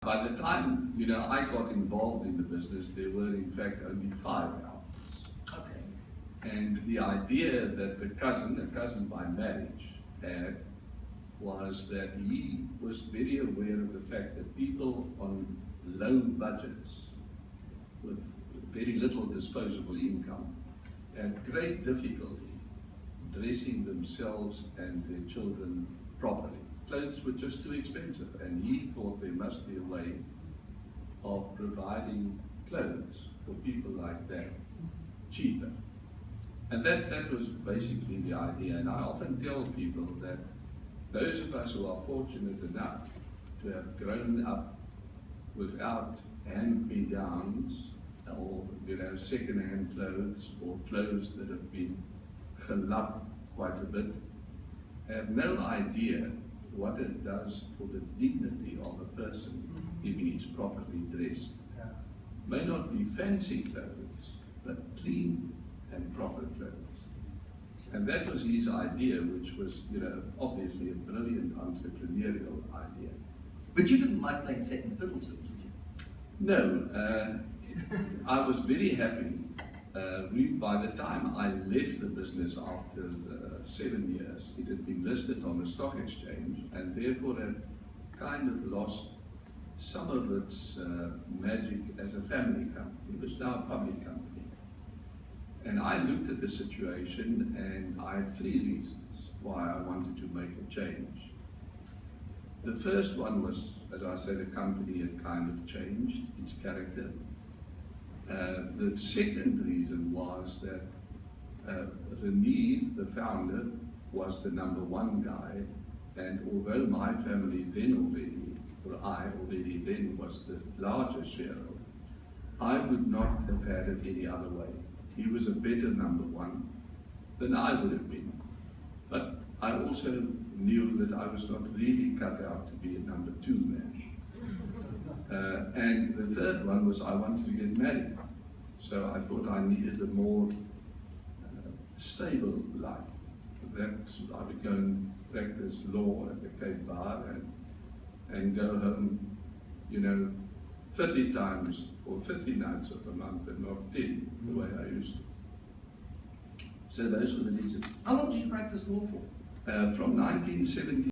By the time, I got involved in the business, there were in fact only 5 outlets. Okay. And the idea that a cousin by marriage, had was that he was very aware of the fact that people on low budgets with very little disposable income had great difficulty dressing themselves and their children properly. Clothes were just too expensive, and he thought there must be a way of providing clothes for people like that cheaper. And that was basically the idea. And I often tell people that those of us who are fortunate enough to have grown up without hand-me-downs or second-hand clothes or clothes that have been gelapt quite a bit, have no idea what it does for the dignity of a person if he is properly dressed. Yeah. May not be fancy clothes, but clean and proper clothes. And that was his idea, which was, obviously a brilliant entrepreneurial idea. But you didn't like playing second fiddle to it, did you? No, I was very happy. By the time I left the business after 7 years, it had been listed on the stock exchange and therefore had kind of lost some of its magic as a family company. It was now a public company. And I looked at the situation and I had 3 reasons why I wanted to make a change. The first one was, as I said, the company had kind of changed its character. The second reason was that René, the founder, was the #1 guy, and although my family then already, or I already then was the largest shareholder, I would not have had it any other way. He was a better #1 than I would have been. But I also knew that I was not really cut out to be a #2 man. And the third one was I wanted to get married. So I thought I needed a more stable life. I would go and practice law at the Cape Bar and go home, 30 times or 30 nights of the month and not 10, the way I used to. So those were the reasons. How long did you practice law for? From 1970.